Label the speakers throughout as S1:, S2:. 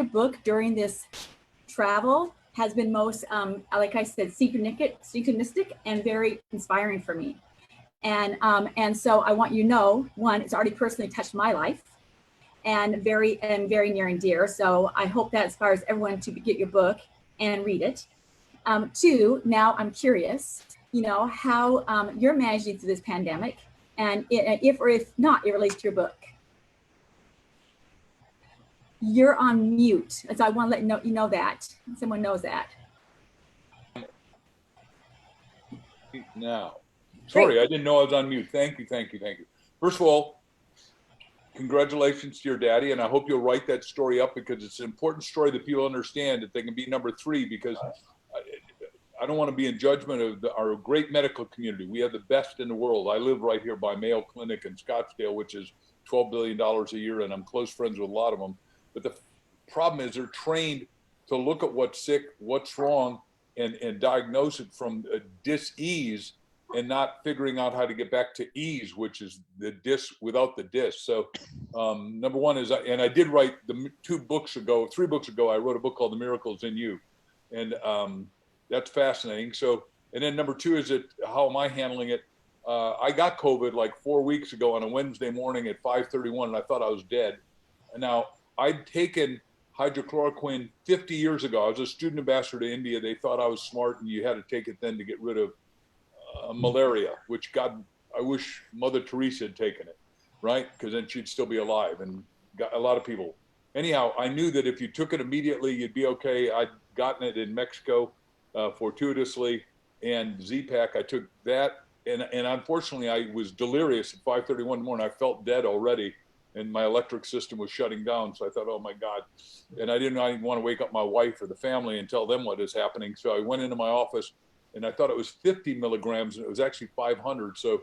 S1: book during this travel has been most, like I said, synchronistic and very inspiring for me. And so I want you to know, one, it's already personally touched my life, and very near and dear. So I hope that inspires everyone to get your book and read it. Two, now I'm curious, how you're managing through this pandemic, and if or if not, it relates to your book. You're on mute, so I want to let you know that someone knows that.
S2: Now, sorry, I didn't know I was on mute. Thank you. First of all, congratulations to your daddy, and I hope you'll write that story up, because it's an important story that people understand that they can be number 3, because I don't want to be in judgment of our great medical community. We have the best in the world. I live right here by Mayo Clinic in Scottsdale, which is $12 billion a year, and I'm close friends with a lot of them. But the problem is they're trained to look at what's sick, what's wrong, and diagnose it from dis-ease, and not figuring out how to get back to ease, which is the dis without the dis. So number one is, and I did write 3 books ago, I wrote a book called The Miracles in You. And that's fascinating. So, and then number 2 is that, how am I handling it? I got COVID like 4 weeks ago on a Wednesday morning at 5:31, and I thought I was dead. And now I'd taken hydrochloroquine 50 years ago. I was a student ambassador to India. They thought I was smart, and you had to take it then to get rid of malaria, which God, I wish Mother Teresa had taken it, right? Because then she'd still be alive, and got a lot of people. Anyhow, I knew that if you took it immediately, you'd be okay. I'd gotten it in Mexico fortuitously, and Z-Pak, I took that, and unfortunately I was delirious at 5:31 in the morning. I felt dead already, and my electric system was shutting down. So I thought, oh my God. And I didn't even want to wake up my wife or the family and tell them what is happening. So I went into my office, and I thought it was 50 milligrams, and it was actually 500. So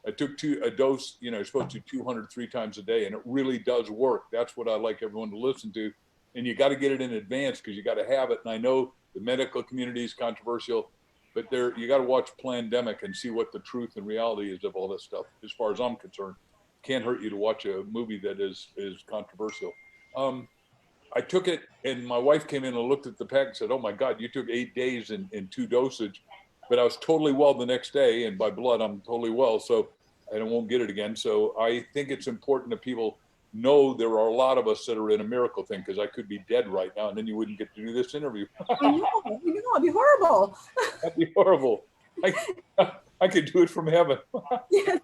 S2: I took a dose, you're supposed to do 200 3 times a day, and it really does work. That's what I like everyone to listen to. And you got to get it in advance, because you got to have it. And I know the medical community is controversial, but you got to watch Plandemic and see what the truth and reality is of all this stuff. As far as I'm concerned, can't hurt you to watch a movie that is controversial. I took it, and my wife came in and looked at the pack and said, oh my God, you took 8 days in 2 dosage. But I was totally well the next day, and by blood, I'm totally well. So I won't get it again. So I think it's important that people know there are a lot of us that are in a miracle thing, because I could be dead right now, and then you wouldn't get to do this interview.
S1: I know, it'd be horrible.
S2: That'd be horrible. I could do it from heaven.
S1: Yes,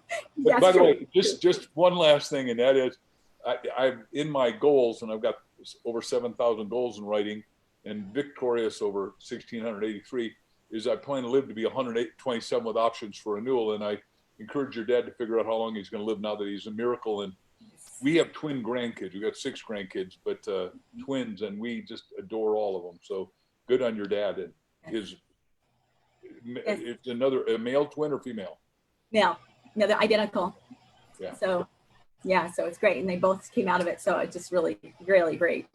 S2: By the way, just one last thing, and that is, I'm in my goals, and I've got over 7,000 goals in writing, and victorious over 1,683, is I plan to live to be 127 with options for renewal. And I encourage your dad to figure out how long he's going to live now that he's a miracle. And we have twin grandkids. We've got 6 grandkids, but twins, and we just adore all of them. So good on your dad. And it's a male twin or female?
S1: Male. No, they're identical.
S2: Yeah.
S1: So it's great. And they both came out of it. So it's just really, really great.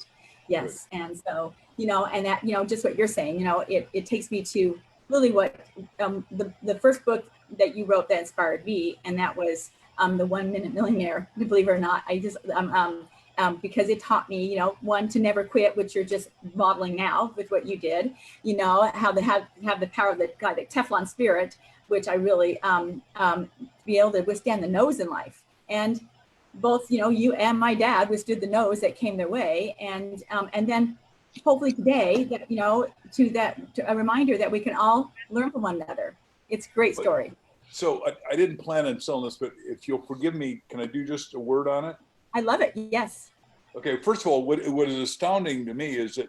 S1: Yes. Good. And so, and that, just what you're saying, it takes me to really what the first book that you wrote that inspired me, and that was the 1 Minute Millionaire. Believe it or not, I just because it taught me, one, to never quit, which you're just modeling now with what you did. How to have the power of the Teflon spirit, which I really be able to withstand the no's in life. And both, you and my dad withstood the no's that came their way, and then hopefully today that to a reminder that we can all learn from one another. It's a great story.
S2: So I didn't plan on selling this, but if you'll forgive me, can I do just a word on it?
S1: I love it. Yes.
S2: Okay. First of all, what is astounding to me is that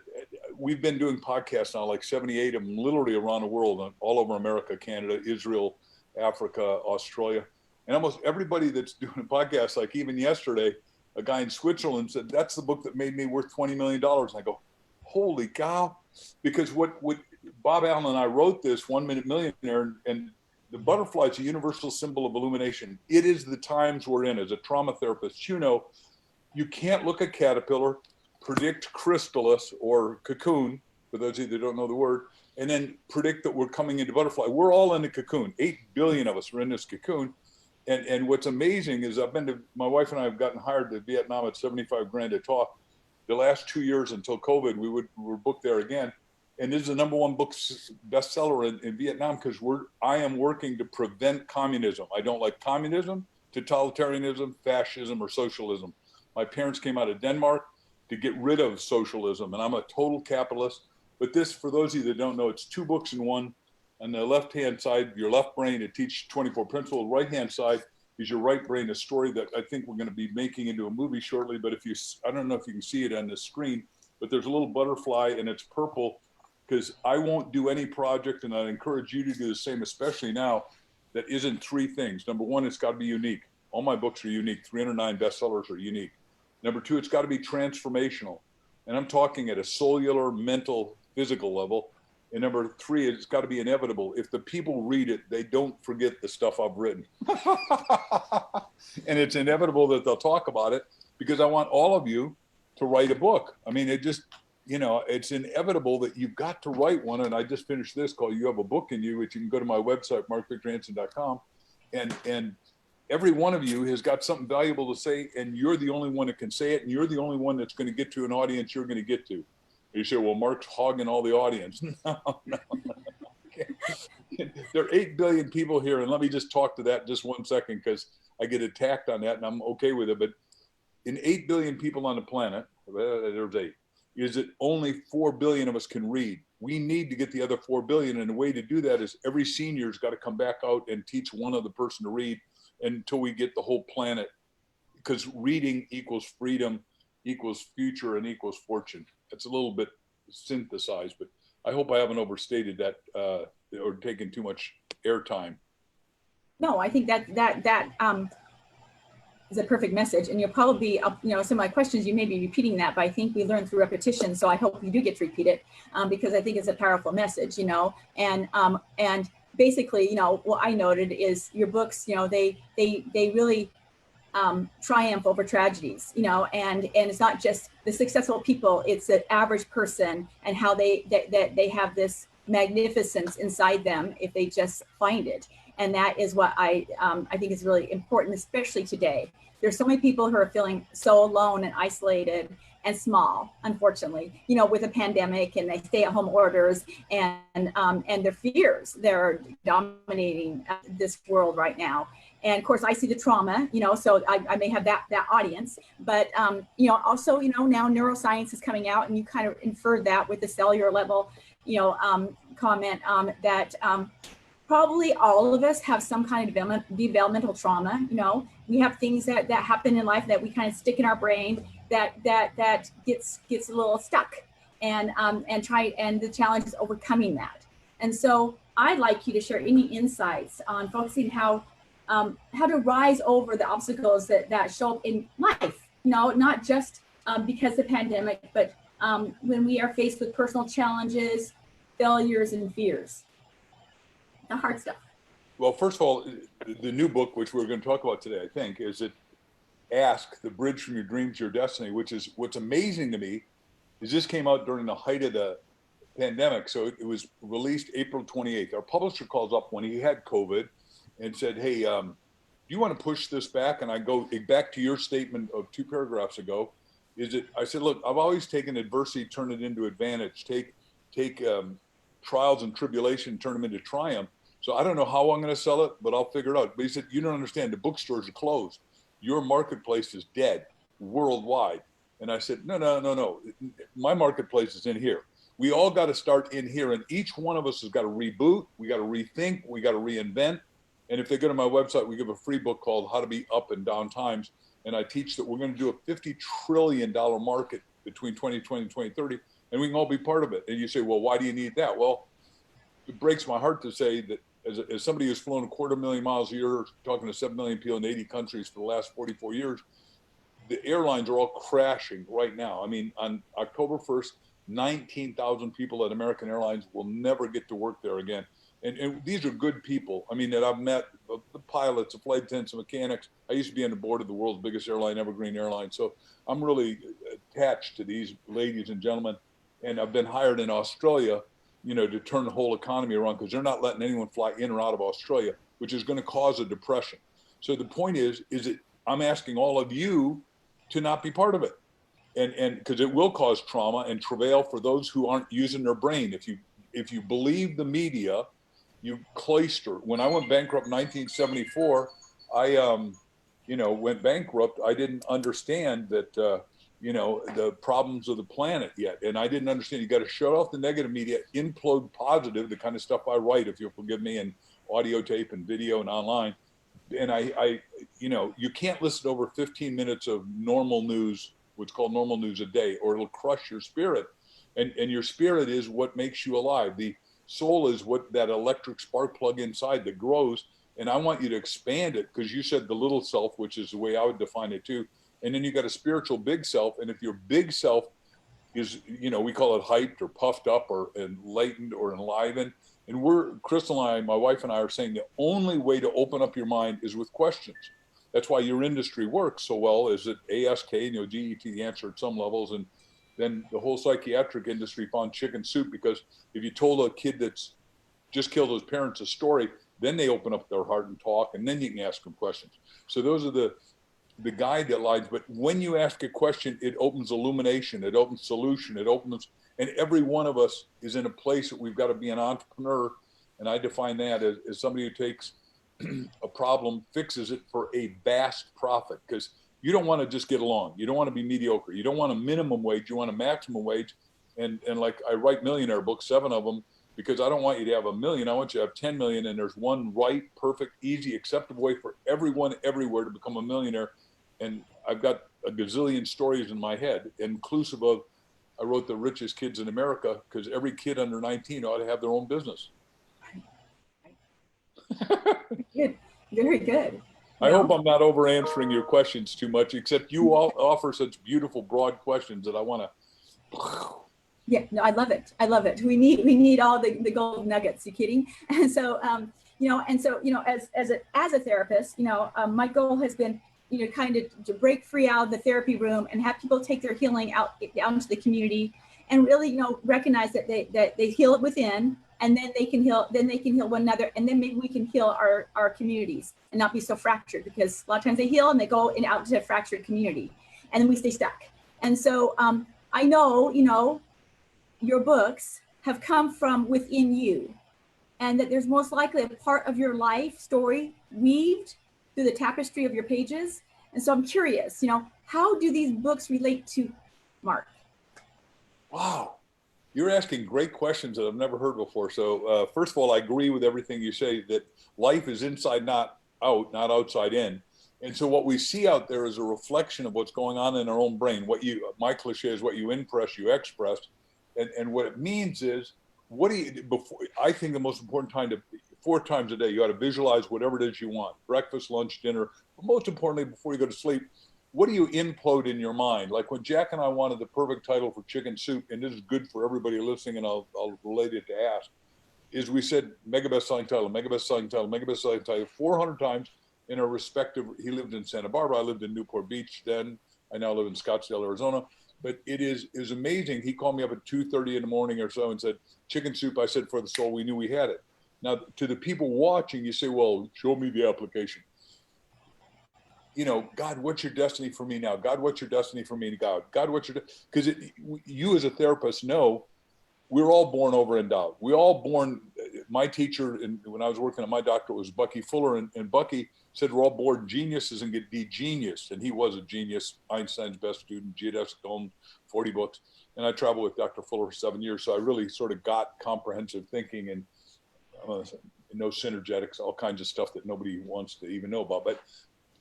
S2: we've been doing podcasts now, like 78 of them, literally around the world, all over America, Canada, Israel, Africa, Australia. And almost everybody that's doing a podcast, like even yesterday, a guy in Switzerland said, that's the book that made me worth $20 million. And I go, holy cow. Because what Bob Allen and I wrote this 1 Minute Millionaire, and the butterfly is a universal symbol of illumination. It is the times we're in. As a trauma therapist, you can't look at caterpillar, predict chrysalis or cocoon, for those of you that don't know the word, and then predict that we're coming into butterfly. We're all in the cocoon. 8 billion of us are in this cocoon. And what's amazing is my wife and I have gotten hired to Vietnam at 75 grand to talk. the last 2 years until COVID, we were booked there again. And this is the #1 book bestseller in Vietnam because I am working to prevent communism. I don't like communism, totalitarianism, fascism, or socialism. My parents came out of Denmark to get rid of socialism, and I'm a total capitalist. But this, for those of you that don't know, it's 2 books in one. On the left-hand side, your left brain, it teaches 24 principles. Right-hand side is your right brain, a story that I think we're going to be making into a movie shortly. But I don't know if you can see it on the screen, but there's a little butterfly and it's purple because I won't do any project, and I encourage you to do the same, especially now, that isn't 3 things. Number 1, it's got to be unique. All my books are unique. 309 bestsellers are unique. Number 2, it's got to be transformational. And I'm talking at a cellular, mental, physical level. And number 3, it's got to be inevitable. If the people read it, they don't forget the stuff I've written. And it's inevitable that they'll talk about it because I want all of you to write a book. I mean, it just, it's inevitable that you've got to write one. And I just finished this called You Have a Book in You, which you can go to my website, markvictorhansen.com. And every one of you has got something valuable to say, and you're the only one that can say it, and you're the only one that's going to get to an audience you're going to get to. You say, well, Mark's hogging all the audience. No. There are 8 billion people here, and let me just talk to that just 1 second because I get attacked on that, and I'm okay with it. But in 8 billion people on the planet, there's 8, is that only 4 billion of us can read. We need to get the other 4 billion, and the way to do that is every senior's got to come back out and teach one other person to read until we get the whole planet, because reading equals freedom, equals future, and equals fortune. It's a little bit synthesized, but I hope I haven't overstated that or taken too much airtime.
S1: No, I think that is a perfect message. And you'll probably, some of my questions, you may be repeating that, but I think we learn through repetition. So I hope you do get to repeat it because I think it's a powerful message, and basically, what I noted is your books, they really triumph over tragedies, and it's not just the successful people, it's the average person and how they have this magnificence inside them if they just find it. And that is what I think is really important, especially today. There's so many people who are feeling so alone and isolated and small, unfortunately, with a pandemic and they stay-at-home orders and their fears, they're dominating this world right now. And of course, I see the trauma, so I may have that audience, but also, now neuroscience is coming out, and you kind of inferred that with the cellular level, comment that probably all of us have some kind of developmental trauma. We have things that happen in life that we kind of stick in our brain that gets a little stuck, and the challenge is overcoming that. And so I'd like you to share any insights on focusing how to rise over the obstacles that show up in life, not just because of the pandemic, but when we are faced with personal challenges, failures, and fears. The hard stuff.
S2: Well, first of all, the new book, which we're going to talk about today, I think, is that Ask, The Bridge from Your Dreams to Your Destiny, which is what's amazing to me is this came out during the height of the pandemic. So it was released April 28th. Our publisher calls up when he had COVID and said, hey, do you want to push this back? And I go back to your statement of 2 paragraphs ago. I said, look, I've always taken adversity, turn it into advantage, take trials and tribulation, turn them into triumph. So I don't know how I'm going to sell it, but I'll figure it out. But he said, you don't understand. The bookstores are closed. Your marketplace is dead worldwide. And I said, no. My marketplace is in here. We all got to start in here. And each one of us has got to reboot. We got to rethink. We got to reinvent. And if they go to my website, we give a free book called How to Be Up and Down Times. And I teach that we're going to do a $50 trillion market between 2020 and 2030. And we can all be part of it. And you say, well, why do you need that? Well, it breaks my heart to say that as somebody who's flown 250,000 miles a year, talking to 7 million people in 80 countries for the last 44 years, the airlines are all crashing right now. I mean, on October 1st, 19,000 people at American Airlines will never get to work there again. And these are good people. I mean, that I've met, the pilots, the flight attendants, the mechanics. I used to be on the board of the world's biggest airline, Evergreen Airlines. So I'm really attached to these ladies and gentlemen. And I've been hired in Australia, to turn the whole economy around because they're not letting anyone fly in or out of Australia, which is going to cause a depression. So the point is that I'm asking all of you to not be part of it. and because it will cause trauma and travail for those who aren't using their brain. If you believe the media, you cloister. When I went bankrupt in 1974, I went bankrupt. I didn't understand that the problems of the planet yet, and I didn't understand. You got to shut off the negative media, implode positive, the kind of stuff I write, if you'll forgive me, and audio tape and video and online. And I you can't listen to over 15 minutes of normal news, what's called normal news a day, or it'll crush your spirit. And your spirit is what makes you alive. The soul is what that electric spark plug inside that grows. And I want you to expand it, because you said the little self, which is the way I would define it too. And then you got a spiritual big self. And if your big self is, we call it hyped or puffed up or enlightened or enlivened. And Crystal and I, my wife and I, are saying the only way to open up your mind is with questions. That's why your industry works so well. Is it ASK, GET, the answer at some levels. And then the whole psychiatric industry found chicken soup, because if you told a kid that's just killed his parents a story, then they open up their heart and talk, and then you can ask them questions. So those are the guidelines. But when you ask a question, it opens illumination, it opens solution, it opens, and every one of us is in a place that we've got to be an entrepreneur. And I define that as somebody who takes a problem, fixes it for a vast profit, because you don't want to just get along. You don't want to be mediocre. You don't want a minimum wage. You want a maximum wage. And like I write millionaire books, 7 of them, because I don't want you to have 1 million. I want you to have 10 million. And there's one right, perfect, easy, acceptable way for everyone everywhere to become a millionaire. And I've got a gazillion stories in my head, inclusive of, I wrote The Richest Kids in America, because every kid under 19 ought to have their own business.
S1: Good. Very good.
S2: I hope I'm not over answering your questions too much, except you all offer such beautiful, broad questions that I want to.
S1: Yeah, no, I love it. I love it. We need all the gold nuggets. You kidding? And so, as a therapist, my goal has been, kind of to break free out of the therapy room and have people take their healing out into the community, and really, recognize that they heal it within, and then they can heal one another, and then maybe we can heal our communities and not be so fractured, because a lot of times they heal and they go out to a fractured community, and then we stay stuck. And so I know, your books have come from within you, and that there's most likely a part of your life story weaved through the tapestry of your pages. And so I'm curious, how do these books relate to Mark?
S2: Wow. You're asking great questions that I've never heard before. So first of all, I agree with everything you say, that life is inside, not out, not outside in. And so what we see out there is a reflection of what's going on in our own brain. My cliche is what you impress, you express. And what it means is, I think the most important time 4 times a day, you got to visualize whatever it is you want, breakfast, lunch, dinner, but most importantly, before you go to sleep, what do you implode in your mind? Like when Jack and I wanted the perfect title for Chicken Soup, and this is good for everybody listening, and I'll relate it to Ask, is we said mega best-selling title, mega best-selling title, mega best-selling title 400 times in our respective, he lived in Santa Barbara, I lived in Newport Beach then, I now live in Scottsdale, Arizona. But it is amazing. He called me up at 2:30 in the morning or so and said, Chicken Soup. I said, for the soul, we knew we had it. Now, to the people watching, you say, well, show me the application. God, what's your destiny for me now? God, what's your destiny for me? God, what's your, because you as a therapist know, we're all born over endowed. We all born, my teacher, when I was working at my doctorate, was Bucky Fuller, and Bucky said we're all born geniuses and get de-geniused. And he was a genius, Einstein's best student, geodesic dome, 40 books. And I traveled with Dr. Fuller for 7 years. So I really sort of got comprehensive thinking and no synergetics, all kinds of stuff that nobody wants to even know about. But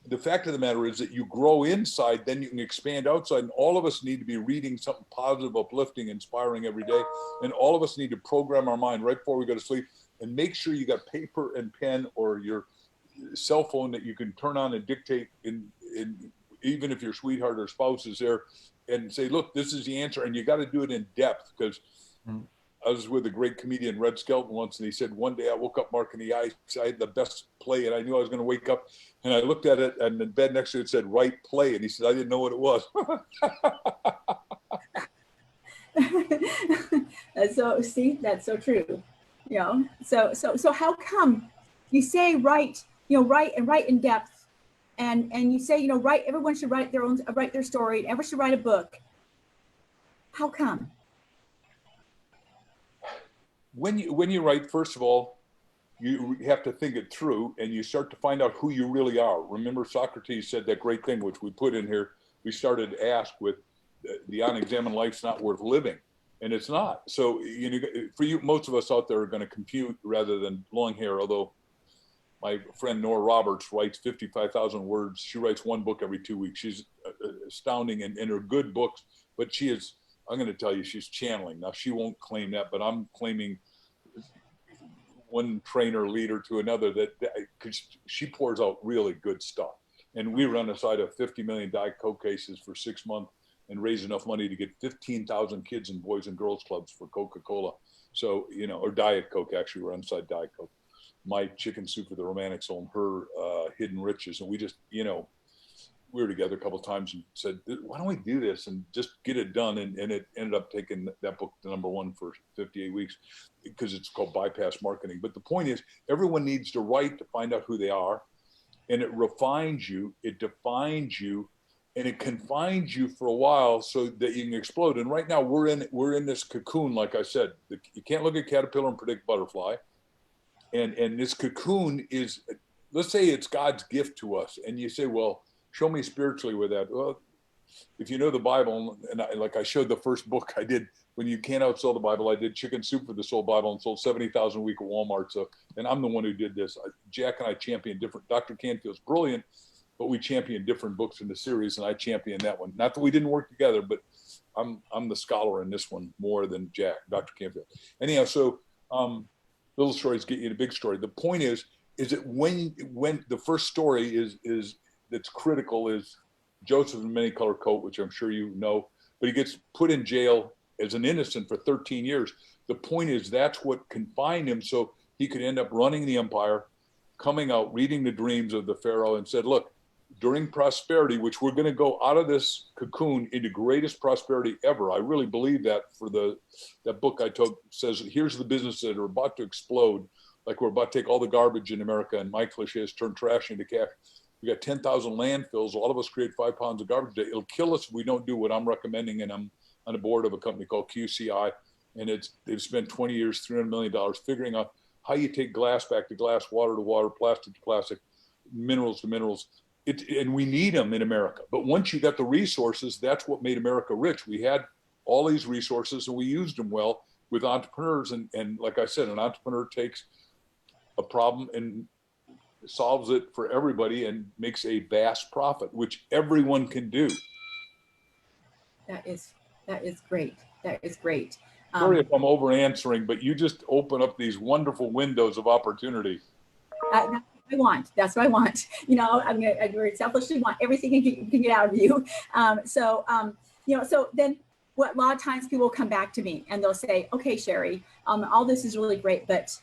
S2: the fact of the matter is that you grow inside, then you can expand outside. And all of us need to be reading something positive, uplifting, inspiring every day. And all of us need to program our mind right before we go to sleep, and make sure you got paper and pen or your cell phone that you can turn on and dictate in even if your sweetheart or spouse is there, and say, look, this is the answer. And you got to do it in depth, because I was with a great comedian, Red Skelton, once, and he said, one day I woke up, Mark, and I had the best play, and I knew I was going to wake up, and I looked at it, and the bed next to it said, right play, and he said, I didn't know what it was.
S1: That's so true. So how come you say write in depth, and you say, everyone should write their story, everyone should write a book, How come?
S2: When you write, first of all, you have to think it through, and you start to find out who you really are. Remember, Socrates said that great thing, which we put in here. We started to ask with the unexamined life's not worth living, and it's not. So, you know, for you, most of us out there are going to compute rather than long hair. Although my friend Nora Roberts writes 55,000 words. She writes one book every 2 weeks. She's astounding, and her good books. But she is, I'm going to tell you, she's channeling. Now, she won't claim that, but I'm claiming one trainer leader to another that because she pours out really good stuff. And we run a site of 50 million Diet Coke cases for 6 months and raise enough money to get 15,000 kids in Boys and Girls Clubs for Coca-Cola. So, you know, or Diet Coke, actually, we're inside Diet Coke. My Chicken Soup for the Romantic Soul and her Hidden Riches. And we just, you know, we were together a couple of times and said, why don't we do this and just get it done? And it ended up taking that book to #1 for 58 weeks because it's called Bypass Marketing. But the point is, everyone needs to write to find out who they are. And it refines you, it defines you, and it confines you for a while so that you can explode. And right now we're in this cocoon, like I said. You can't look at caterpillar and predict butterfly. And this cocoon is, let's say it's God's gift to us. And you say, well, show me spiritually with that. Well, if you know the Bible, and like I showed the first book I did, when you can't outsell the Bible, I did Chicken Soup for the Soul Bible and sold 70,000 a week at Walmart. So, and I'm the one who did this. Jack and I championed different, Dr. Canfield's brilliant, but we championed different books in the series, and I championed that one. Not that we didn't work together, but I'm the scholar in this one more than Jack, Dr. Canfield. Anyhow, so little stories get you to big story. The point is that when the first story is that's critical is Joseph in the many-colored coat, which I'm sure you know, but he gets put in jail as an innocent for 13 years. The point is that's what confined him, so he could end up running the empire, coming out, reading the dreams of the Pharaoh, and said, look, during prosperity, which we're going to go out of this cocoon into greatest prosperity ever. I really believe that for that book I told says, here's the businesses that are about to explode, like we're about to take all the garbage in America, and my cliche is turn trash into cash. We got 10,000 landfills. All of us create 5 pounds of garbage a day. It'll kill us if we don't do what I'm recommending. And I'm on the board of a company called QCI. And they've spent 20 years, $300 million figuring out how you take glass back to glass, water to water, plastic to plastic, minerals to minerals. And we need them in America. But once you got the resources, that's what made America rich. We had all these resources and we used them well with entrepreneurs. And like I said, an entrepreneur takes a problem and solves it for everybody and makes a vast profit, which everyone can do.
S1: That is great. That is great.
S2: Sorry if I'm over answering, but you just open up these wonderful windows of opportunity.
S1: That's what I want. You know, I very selfishly want everything you can get out of you. You know, so then what, a lot of times people will come back to me and they'll say, okay, Cheri, all this is really great, but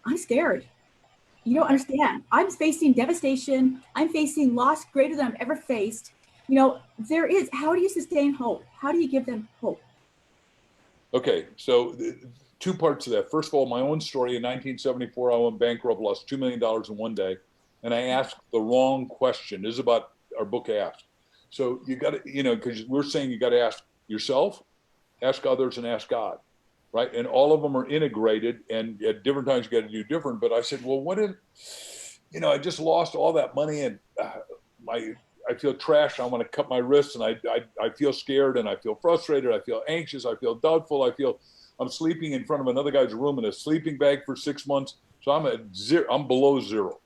S1: I'm scared. You don't understand. I'm facing devastation. I'm facing loss greater than I've ever faced. You know, how do you sustain hope? How do you give them hope? Okay,
S2: so 2 parts of that. First of all, my own story. In 1974, I went bankrupt, lost $2 million in one day. And I asked the wrong question. This is about our book Ask. So you got to, you know, because we're saying you got to ask yourself, ask others, and ask God. Right. And all of them are integrated, and at different times you got to do different. But I said, well, you know, I just lost all that money and I feel trashed. I want to cut my wrists, and I feel scared, and I feel frustrated. I feel anxious. I feel doubtful. I'm sleeping in front of another guy's room in a sleeping bag for 6 months. So I'm below zero.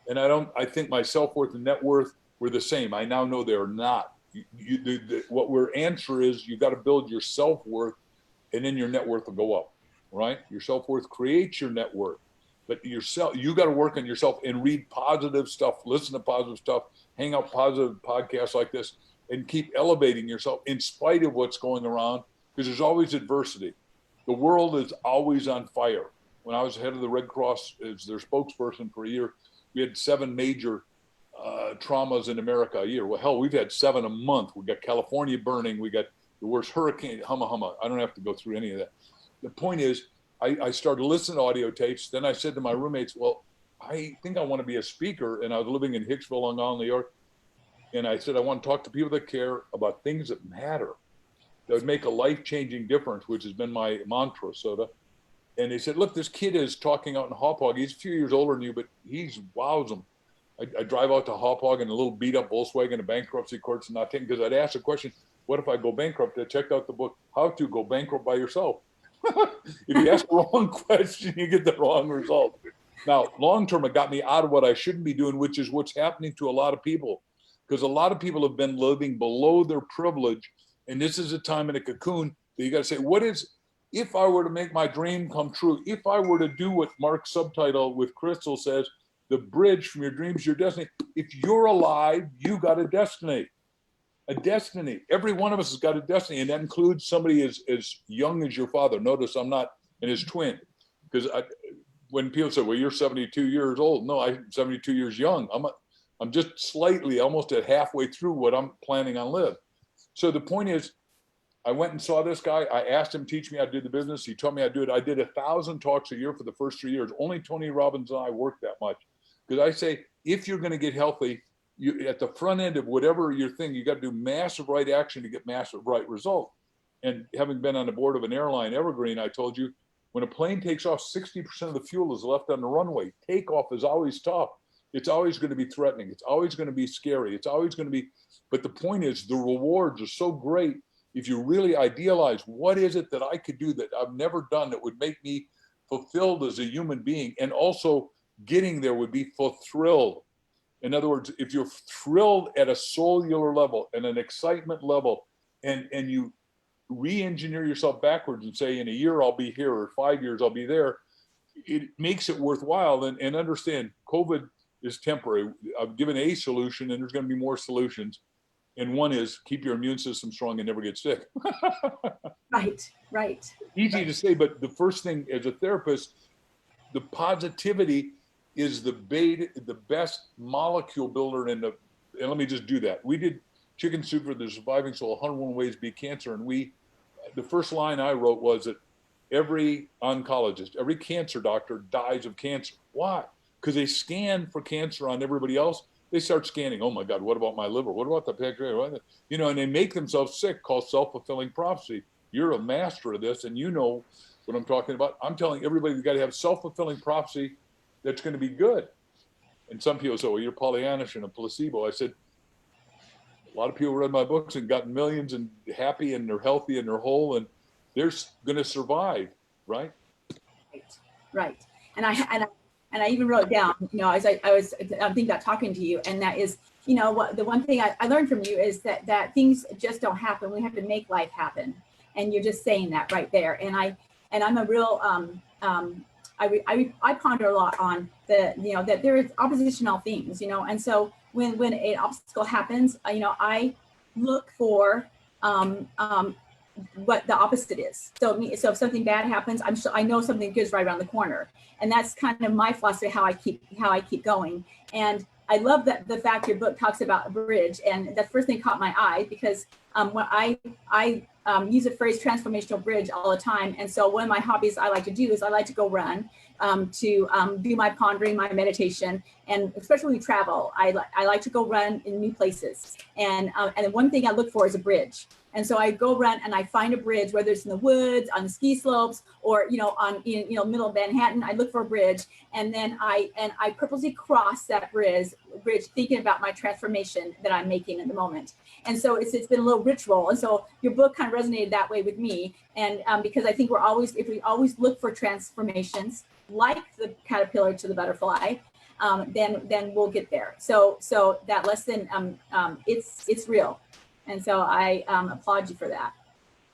S2: And I think my self-worth and net worth were the same. I now know they're not. What our answer is, you got to build your self-worth, and then your net worth will go up, right? Your self-worth creates your net worth, but you got to work on yourself and read positive stuff, listen to positive stuff, hang out positive podcasts like this, and keep elevating yourself in spite of what's going around, because there's always adversity. The world is always on fire. When I was head of the Red Cross as their spokesperson for a year, we had 7 major traumas in America a year. Well, hell, we've had 7 a month. We got California burning. We got the worst hurricane, humma. I don't have to go through any of that. The point is, I started listening to audio tapes. Then I said to my roommates, well, I think I want to be a speaker. And I was living in Hicksville, Long Island, New York. And I said, I want to talk to people that care about things that matter. that would make a life-changing difference, which has been my mantra, Soda. And they said, look, this kid is talking out in Hauppauge. He's a few years older than you, but he's wowsome. I drive out to Hauppauge in a little beat up Volkswagen, the bankruptcy courts, and not taking, because I'd ask the question, what if I go bankrupt? I checked out the book, How to Go Bankrupt by Yourself. If you ask the wrong question, you get the wrong result. Now, long term, it got me out of what I shouldn't be doing, which is what's happening to a lot of people, because a lot of people have been living below their privilege. And this is a time in a cocoon that you got to say, what is, if I were to make my dream come true, if I were to do what Mark's subtitle with Crystal says, the bridge from your dreams to your destiny. If you're alive, you got a destiny. A destiny. Every one of us has got a destiny, and that includes somebody as young as your father. Notice I'm not in his twin, because when people say, well, you're 72 years old. No, I'm 72 years young. I'm just slightly, almost at halfway through what I'm planning on live. So the point is, I went and saw this guy. I asked him to teach me how to do the business. He taught me how to do it. I did 1,000 talks a year for the first 3 years. Only Tony Robbins and I worked that much. Because I say, if you're going to get healthy, you at the front end of whatever your thing, you got to do massive right action to get massive right result. And having been on the board of an airline, Evergreen, I told you, when a plane takes off, 60% of the fuel is left on the runway. Takeoff is always tough. It's always going to be threatening. It's always going to be scary. It's always going to be, but the point is the rewards are so great. If you really idealize, what is it that I could do that I've never done that would make me fulfilled as a human being, and also getting there would be thrilled. In other words, if you're thrilled at a cellular level and an excitement level, and you re-engineer yourself backwards and say, in a year I'll be here, or 5 years I'll be there, it makes it worthwhile. And understand, COVID is temporary. I've given a solution, and there's going to be more solutions. And one is keep your immune system strong and never get sick.
S1: Right.
S2: Easy to say, but the first thing as a therapist, the positivity is the best molecule builder and let me just do that. We did Chicken Soup for the Surviving Soul, 101 Ways to Beat Cancer. And the first line I wrote was that every oncologist, every cancer doctor dies of cancer. Why? Because they scan for cancer on everybody else. They start scanning, oh my God, what about my liver? What about the pancreas? You know, and they make themselves sick, called self-fulfilling prophecy. You're a master of this, and you know what I'm talking about. I'm telling everybody, you got to have self-fulfilling prophecy that's going to be good. And some people say, well, you're Pollyannish and a placebo. I said, a lot of people read my books and gotten millions and happy, and they're healthy and they're whole, and they're going to survive, right?
S1: Right. And I even wrote down, you know, as I'm thinking about talking to you, and that is, you know, what the one thing I learned from you is that things just don't happen. We have to make life happen. And you're just saying that right there. And I'm a real, I ponder a lot on that there is oppositional things, you know, and so when an obstacle happens, you know, I look for what the opposite is. So if something bad happens, I know something good is right around the corner, and that's kind of my philosophy, how I keep going. And I love that the fact your book talks about a bridge, and the first thing caught my eye because when I use the phrase transformational bridge all the time. And so one of my hobbies I like to do is I like to go run, to do my pondering, my meditation, and especially when we travel, I like to go run in new places. And the one thing I look for is a bridge. And so I go run and I find a bridge, whether it's in the woods, on the ski slopes, or middle of Manhattan. I look for a bridge, and then I purposely cross that bridge, thinking about my transformation that I'm making at the moment. And so it's been a little ritual. And so your book kind of resonated that way with me. And because I think if we always look for transformations, like the caterpillar to the butterfly, then we'll get there. So that lesson, it's real. And so I applaud you for that.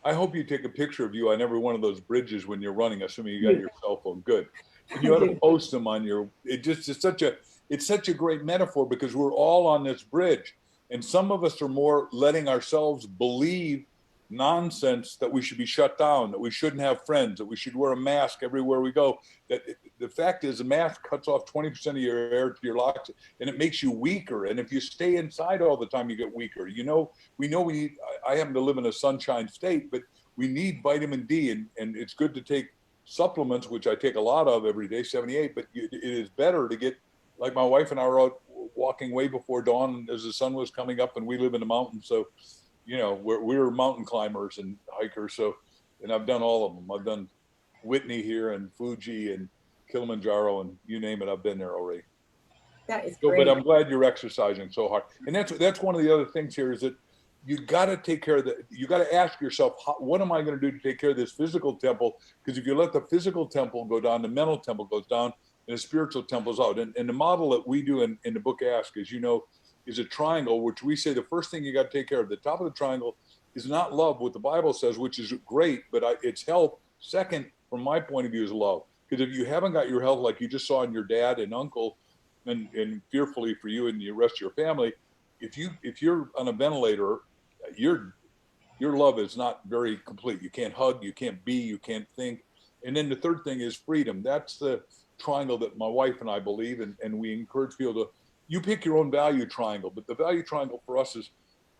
S2: I hope you take a picture of you on every one of those bridges when you're running, assuming you got your cell phone. Good. And you ought to post them on it's such a great metaphor, because we're all on this bridge. And some of us are more letting ourselves believe nonsense that we should be shut down, that we shouldn't have friends, that we should wear a mask everywhere we go. That the fact is, a mask cuts off 20% of your air to your lungs, and it makes you weaker. And if you stay inside all the time, you get weaker. We know we need, I happen to live in a sunshine state, but we need vitamin D, and it's good to take supplements, which I take a lot of every day, 78, but it is better to get, like my wife and I were out walking way before dawn as the sun was coming up, and we live in the mountains. So, you know, we're mountain climbers and hikers. So, and I've done all of them. I've done Whitney here and Fuji and Kilimanjaro and you name it, I've been there already.
S1: That is
S2: So,
S1: great.
S2: but I'm glad you're exercising so hard. And that's one of the other things here is that you got to take care of you got to ask yourself, what am I going to do to take care of this physical temple? Because if you let the physical temple go down, the mental temple goes down and the spiritual temple's out. And the model that we do in the book Ask, as you know, is a triangle, which we say the first thing you got to take care of. The top of the triangle is not love, what the Bible says, which is great, but it's health. Second, from my point of view, is love. Because if you haven't got your health, like you just saw in your dad and uncle, and fearfully for you and the rest of your family, if you're on a ventilator, your love is not very complete. You can't hug, you can't be, you can't think. And then the third thing is freedom. That's the triangle that my wife and I believe, and we encourage people to, you pick your own value triangle, but the value triangle for us is,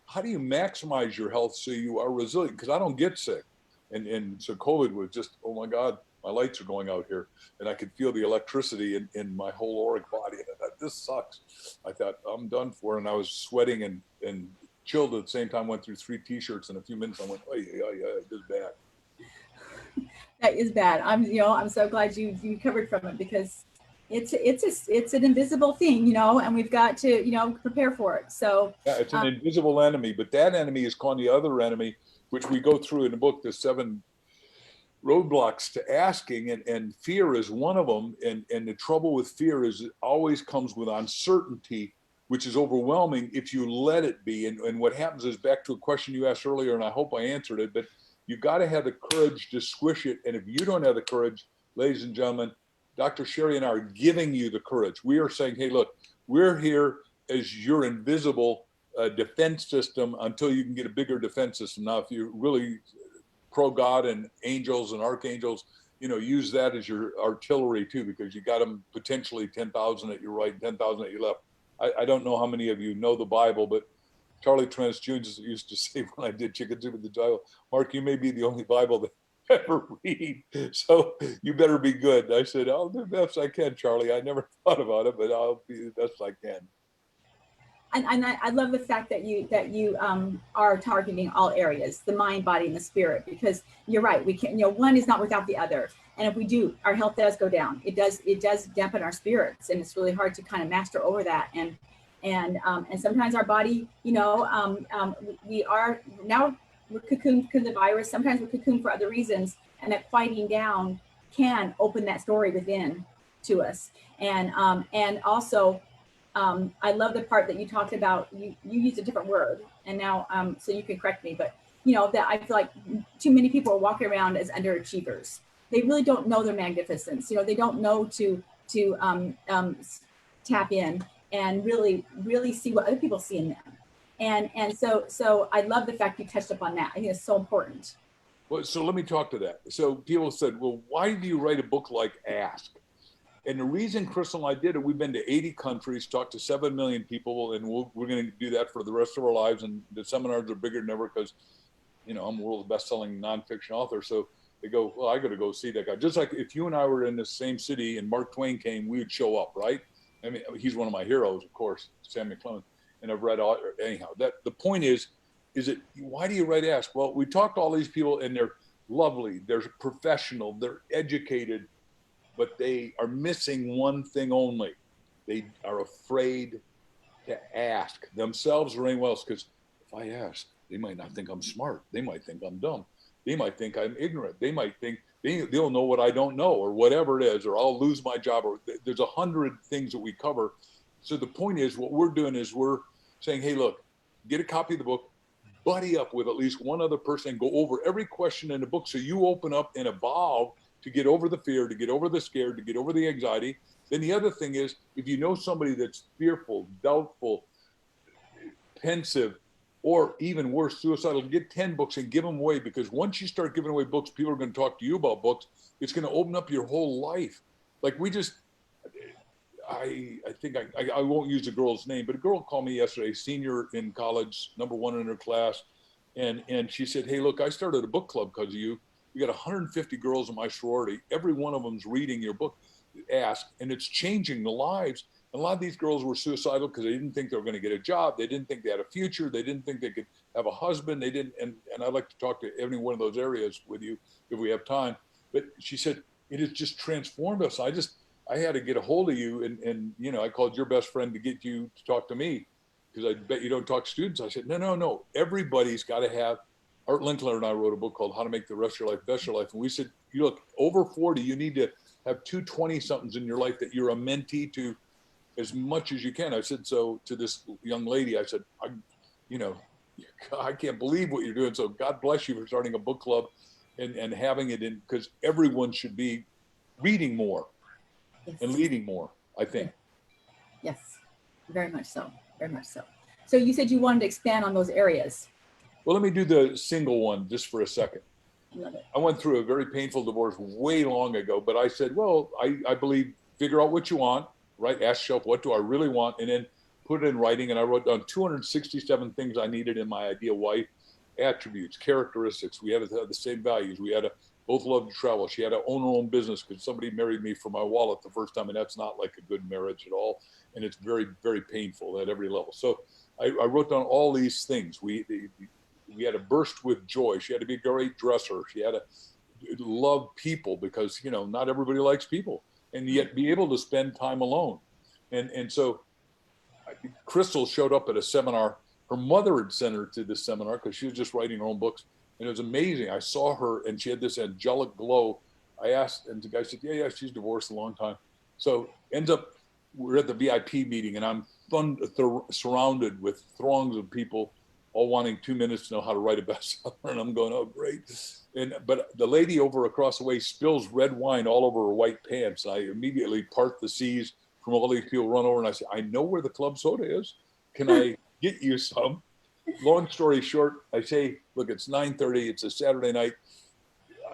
S2: how do you maximize your health so you are resilient? Because I don't get sick. And so COVID was just, oh my God, my lights are going out here. And I could feel the electricity in my whole auric body. And I thought, this sucks. I thought, I'm done for. And I was sweating and chilled at the same time, went through 3 t-shirts in a few minutes. I went, oh yeah, this is bad.
S1: That is bad. I'm so glad you covered from it, because it's an invisible thing, and we've got to, prepare for it. So
S2: yeah, it's an invisible enemy, but that enemy is called the other enemy, which we go through in the book, the 7 roadblocks to asking, and fear is one of them. And the trouble with fear is it always comes with uncertainty, which is overwhelming if you let it be. And what happens is, back to a question you asked earlier, and I hope I answered it, but you got to have the courage to squish it. And if you don't have the courage, ladies and gentlemen, Dr. Cheri and I are giving you the courage. We are saying, hey, look, we're here as your invisible defense system until you can get a bigger defense system. Now, if you're really pro God and angels and archangels, use that as your artillery too, because you got them potentially 10,000 at your right and 10,000 at your left. I don't know how many of you know the Bible, but Charlie Trent Jr. used to say when I did Chicken Soup with the Bible, Mark, you may be the only Bible that I ever read, so you better be good. I said, I'll do the best I can, Charlie. I never thought about it, but I'll be the best I can.
S1: And I love the fact that you are targeting all areas, the mind, body, and the spirit, because you're right. We can, one is not without the other. And if we do, our health does go down. It does dampen our spirits, and it's really hard to kind of master over that. And sometimes our body, we are now we're cocooned because of the virus. Sometimes we're cocooned for other reasons, and that quieting down can open that story within to us. And also, I love the part that you talked about. You used a different word, and now so you can correct me, but that I feel like too many people are walking around as underachievers. They really don't know their magnificence. They don't know to tap in and really see what other people see in them. And so I love the fact you touched upon that. I think it's so important.
S2: Well, so let me talk to that. So people said, well, why do you write a book like Ask? And the reason Crystal and I did it, we've been to 80 countries, talked to 7 million people, and we're going to do that for the rest of our lives. And the seminars are bigger than ever because, I'm a world's best-selling nonfiction author. So they go, well, I got to go see that guy. Just like if you and I were in the same city and Mark Twain came, we would show up, right? I mean, he's one of my heroes, of course, Samuel Clemens. And I've read all, anyhow, that the point is it, why do you write Ask? Well, we talked to all these people and they're lovely, they're professional, they're educated, but they are missing one thing only. They are afraid to ask themselves or anyone else, because if I ask, they might not think I'm smart. They might think I'm dumb. They might think I'm ignorant. They might think they'll know what I don't know, or whatever it is, or I'll lose my job, or there's 100 things that we cover. So the point is, what we're doing is we're saying, hey, look, get a copy of the book, buddy up with at least one other person, and go over every question in the book. So you open up and evolve to get over the fear, to get over the scare, to get over the anxiety. Then the other thing is, if you know somebody that's fearful, doubtful, pensive, or even worse, suicidal, get 10 books and give them away, because once you start giving away books, people are going to talk to you about books. It's going to open up your whole life. Like we just, I think I won't use the girl's name, but a girl called me yesterday, senior in college, #1 in her class. And she said, hey, look, I started a book club because of you. We got 150 girls in my sorority. Every one of them's reading your book, Ask, and it's changing the lives. And a lot of these girls were suicidal because they didn't think they were going to get a job. They didn't think they had a future. They didn't think they could have a husband. They didn't, and I'd like to talk to any one of those areas with you if we have time. But she said, it has just transformed us. I had to get a hold of you, and you know, I called your best friend to get you to talk to me, because I bet you don't talk to students. I said, no, everybody's got to have. Art Linkler and I wrote a book called How to Make the Rest of Your Life Best Your Life. And we said, you look, over 40, you need to have 2 20-somethings in your life that you're a mentee to as much as you can. I said, so to this young lady, I said, you know, I can't believe what you're doing. So God bless you for starting a book club and having it in, because everyone should be reading more and leading more, I think.
S1: Yes, very much so, very much so. So you said you wanted to expand on those areas.
S2: Well, let me do the single one just for a second.
S1: Love it.
S2: I went through a very painful divorce way long ago, but I said, well, I believe, figure out what you want, right? Ask yourself, what do I really want? And then put it in writing. And I wrote down 267 things I needed in my ideal wife, attributes, characteristics. We had to have the same values. We had to both love to travel. She had to own her own business because somebody married me for my wallet the first time. And that's not like a good marriage at all. And it's very, very painful at every level. So I wrote down all these things. We had to burst with joy. She had to be a great dresser. She had to love people, because, you know, not everybody likes people, and yet be able to spend time alone. And so Crystal showed up at a seminar. Her mother had sent her to this seminar because she was just writing her own books. And it was amazing. I saw her and she had this angelic glow. I asked, and the guy said, yeah, she's divorced a long time. So ends up, we're at the VIP meeting, and I'm surrounded with throngs of people all wanting 2 minutes to know how to write a bestseller. And I'm going, oh, great. But the lady over across the way spills red wine all over her white pants. I immediately part the seas from all these people, run over, and I say, I know where the club soda is. Can I get you some? Long story short, I say, look, it's 9:30. It's a Saturday night.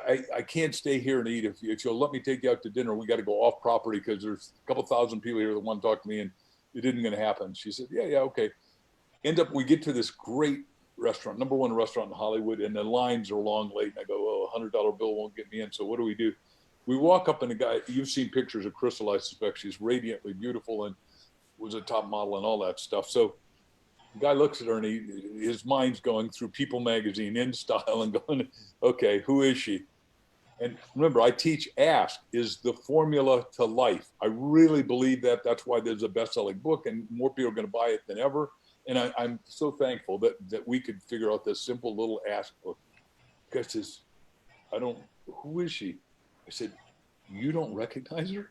S2: I can't stay here and eat. If you'll let me take you out to dinner, we got to go off property because there's a couple thousand people here that want to talk to me, and it isn't going to happen. She said, yeah, okay. We get to this great restaurant, #1 restaurant in Hollywood, and the lines are long, late. And I go, oh, $100 bill won't get me in. So what do? We walk up, and the guy, you've seen pictures of Crystal, I suspect. She's radiantly beautiful and was a top model and all that stuff. So the guy looks at her, and his mind's going through People magazine, In Style, and going, okay, who is she? And remember, I teach ask is the formula to life. I really believe that. That's why there's a best-selling book, and more people are going to buy it than ever. And I'm so thankful that we could figure out this simple little ask book. Guy says, who is she? I said, you don't recognize her?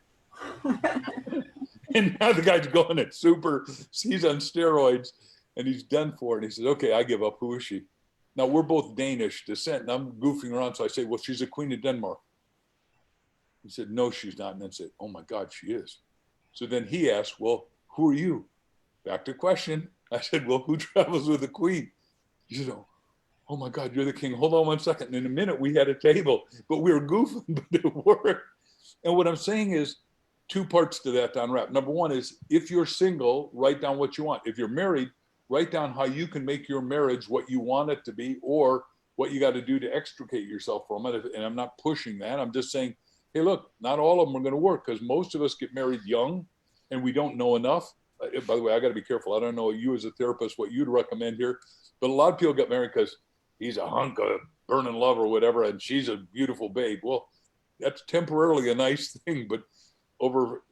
S2: And now the guy's going at he's on steroids, and he's done for it. And he says, okay, I give up. Who is she? Now, we're both Danish descent, and I'm goofing around. So I say, well, she's a queen of Denmark. He said, no, she's not. And then said, oh my God, she is. So then he asked, well, who are you? Back to question. I said, well, who travels with the queen? He said, oh my God, you're the king. Hold on 1 second. And in a minute, we had a table, but we were goofing, but it worked. And what I'm saying is 2 parts to that to unwrap. #1 is, if you're single, write down what you want. If you're married, write down how you can make your marriage what you want it to be, or what you got to do to extricate yourself from it. And I'm not pushing that. I'm just saying, hey, look, not all of them are going to work, because most of us get married young and we don't know enough. By the way, I got to be careful. I don't know you as a therapist, what you'd recommend here, but a lot of people get married because he's a hunk of burning love or whatever, and she's a beautiful babe. Well, that's temporarily a nice thing, but over,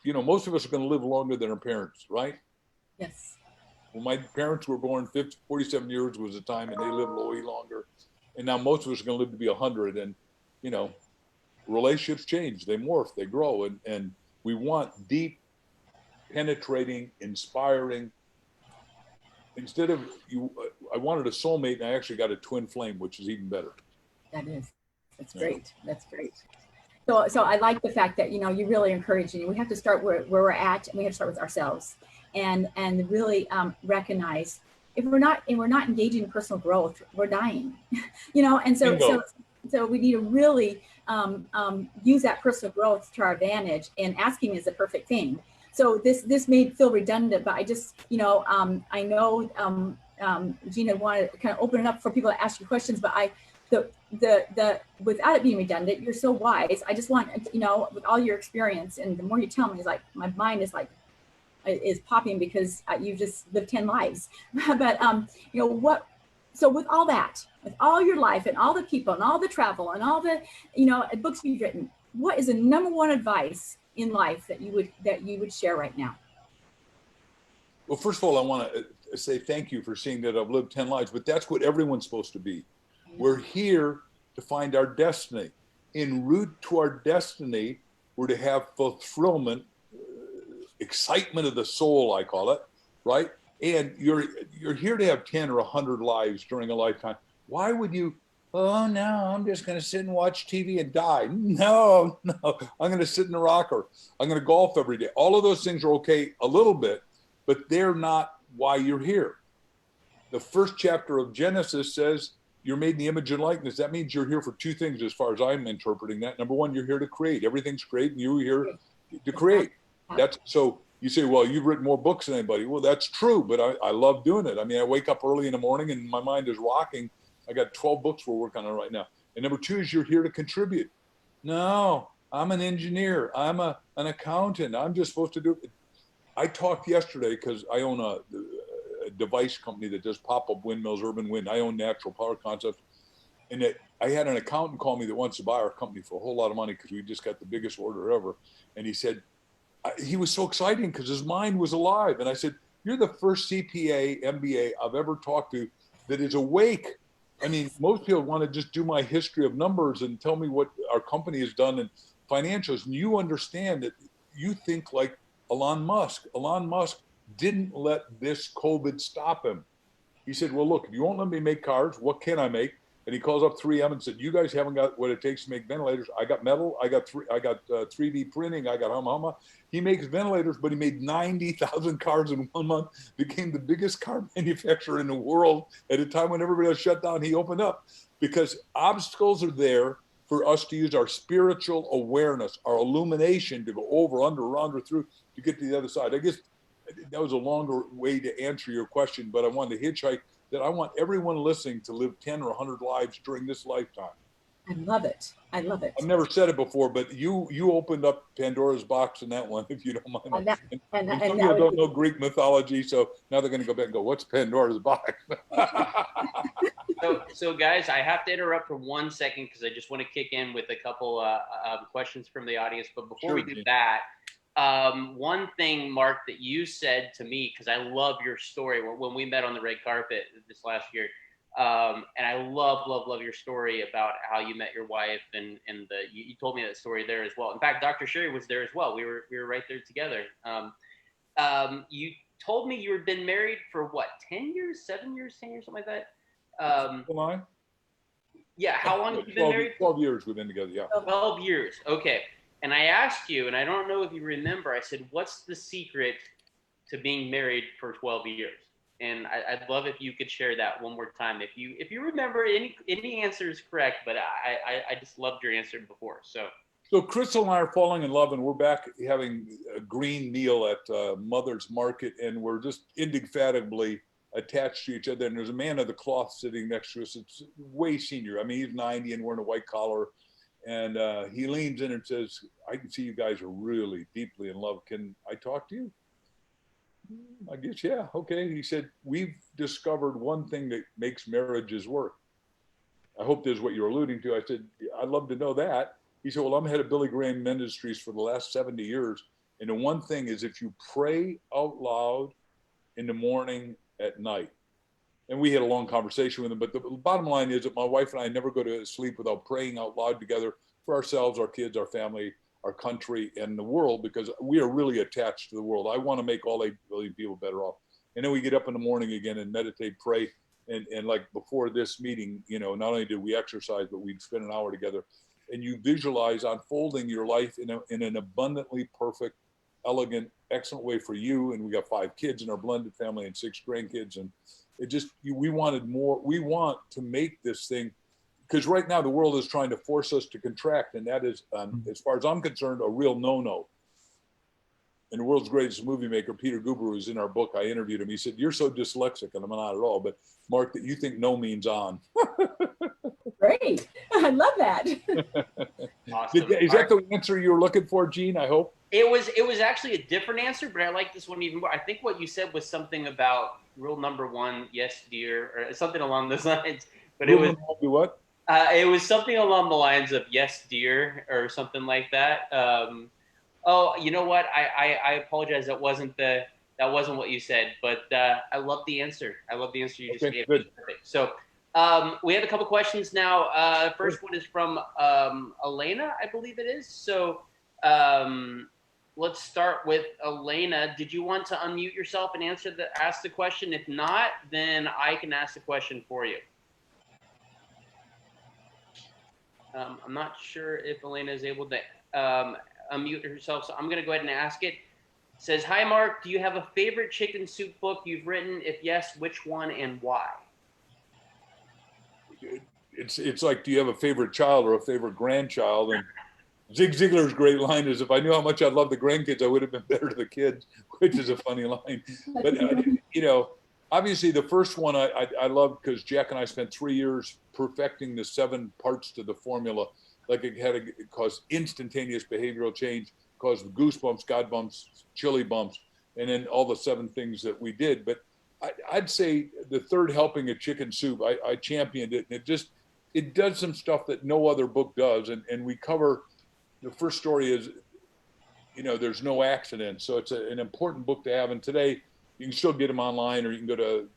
S2: most of us are going to live longer than our parents, right?
S1: Yes.
S2: When my parents were born, 47 years was the time, and they lived way longer. And now most of us are going to live to be 100. And, relationships change, they morph, they grow. And we want deep, penetrating, inspiring. Instead of I wanted a soulmate, and I actually got a twin flame, which is even better.
S1: That's great. That's great. So I like the fact that, you really encourage, we have to start where we're at, and we have to start with ourselves, and really recognize if we're not engaging in personal growth, we're dying, and so we need to really use that personal growth to our advantage, and asking is the perfect thing. So this may feel redundant, but I just, I know Gina wanted to kind of open it up for people to ask you questions, but the without it being redundant, you're so wise. I just want, with all your experience, and the more you tell me, is like my mind is popping, because you just lived 10 lives. But what So with all that, with all your life and all the people and all the travel and all the, books you've written, what is the number one advice in life that you would share right now?
S2: Well, first of all, I want to say thank you for seeing that I've lived 10 lives, but that's what everyone's supposed to be. We're here to find our destiny. En route to our destiny, we're to have fulfillment, excitement of the soul, I call it, right? And you're here to have 10 or 100 lives during a lifetime. Why would you, oh no, I'm just going to sit and watch TV and die? No, I'm going to sit in the rocker. I'm going to golf every day. All of those things are okay a little bit, but they're not why you're here. The first chapter of Genesis says you're made in the image and likeness. That means you're here for two things as far as I'm interpreting that. Number one, you're here to create. Everything's great and you're here to create. That's so you say, well, you've written more books than anybody. Well, that's true, but I love doing it. I mean, I wake up early in the morning and my mind is rocking. I got 12 books we're working on right now. And number two is you're here to contribute. No, I'm an engineer. I'm an accountant. I'm just supposed to do it. I talked yesterday because I own a device company that does pop-up windmills, urban wind. I own Natural Power Concepts. And I had an accountant call me that wants to buy our company for a whole lot of money because we just got the biggest order ever. And he said, he was so exciting because his mind was alive. And I said, you're the first CPA, MBA I've ever talked to that is awake. I mean, most people want to just do my history of numbers and tell me what our company has done in financials. And you understand that you think like Elon Musk. Elon Musk didn't let this COVID stop him. He said, well, look, if you won't let me make cars, what can I make? And he calls up 3M and said, you guys haven't got what it takes to make ventilators. I got metal. I got 3D printing. I got hum. He makes ventilators, but he made 90,000 cars in 1 month, became the biggest car manufacturer in the world at a time when everybody else shut down. He opened up because obstacles are there for us to use our spiritual awareness, our illumination to go over, under, around, or through to get to the other side. I guess that was a longer way to answer your question, but I wanted to hitchhike that I want everyone listening to live 10 or 100 lives during this lifetime.
S1: I love it. I love it.
S2: I've never said it before, but you opened up Pandora's box in that one, if you don't mind. And some people don't know Greek mythology, so now they're going to go back and go, what's Pandora's box?
S3: So guys, I have to interrupt for 1 second because I just want to kick in with a couple questions from the audience. But before we do that, one thing, Mark, that you said to me, because I love your story when we met on the red carpet this last year, and I love your story about how you met your wife, and you told me that story there as well. In fact, Dr. Cheri was there as well. We were right there together. You told me you had been married for what, 10 years, 7 years, 10 years, something like that. Yeah, how long have you been married?
S2: 12 years we've been together, yeah.
S3: 12 years, okay. And I asked you, and I don't know if you remember, I said, what's the secret to being married for 12 years? And I'd love if you could share that one more time. If you remember, any answer is correct, but I just loved your answer before. So
S2: Crystal and I are falling in love, and we're back having a green meal at Mother's Market, and we're just indefatigably attached to each other. And there's a man of the cloth sitting next to us. It's way senior. I mean, he's 90 and wearing a white collar. And he leans in and says, I can see you guys are really deeply in love. Can I talk to you? I guess, yeah, okay. He said, we've discovered one thing that makes marriages work. I hope this is what you're alluding to. I said, I'd love to know that. He said, well, I'm head of Billy Graham Ministries for the last 70 years. And the one thing is if you pray out loud in the morning, at night. And we had a long conversation with him, but the bottom line is that my wife and I never go to sleep without praying out loud together for ourselves, our kids, our family, our country, and the world, because we are really attached to the world. I want to make all 8 billion people better off. And then we get up in the morning again and meditate, pray. And like before this meeting, not only did we exercise, but we'd spend an hour together. And you visualize unfolding your life in an abundantly perfect, elegant, excellent way for you. And we got 5 kids in our blended family and 6 grandkids. And it just, we wanted more. We want to make this thing, because right now the world is trying to force us to contract. And that is, as far as I'm concerned, a real no-no. And the world's greatest movie maker, Peter Guber, who's in our book, I interviewed him. He said, you're so dyslexic, and I'm not at all. But Mark, that you think no means on.
S1: Great. I love that.
S3: Awesome.
S2: Is that the answer you were looking for, Gene? I hope.
S3: It was actually a different answer, but I like this one even more. I think what you said was something about rule number one, yes, dear, or something along those lines. But
S2: What?
S3: It was something along the lines of yes, dear, or something like that. Oh, you know what? I apologize. That wasn't what you said, but I love the answer. I love the answer you just gave.
S2: Good.
S3: Perfect. So we have a couple questions now. First one is from Elena, I believe it is. So let's start with Elena. Did you want to unmute yourself and ask the question? If not, then I can ask the question for you. I'm not sure if Elena is able to unmute herself, so I'm going to go ahead and ask it. It says, hi, Mark, do you have a favorite chicken soup book you've written? If yes, which one and why?
S2: It's like, do you have a favorite child or a favorite grandchild? And Zig Ziglar's great line is, if I knew how much I love the grandkids, I would have been better to the kids, which is a funny line. But, you know, obviously the first one I love because Jack and I spent 3 years perfecting the 7 parts to the formula. Like it caused instantaneous behavioral change, caused goosebumps, God bumps, chilly bumps, and then all the 7 things that we did. But I'd say the third helping of chicken soup, I championed it. And it does some stuff that no other book does. And we cover, the first story is, you know, there's no accident. So it's an important book to have. And today you can still get them online, or you can go to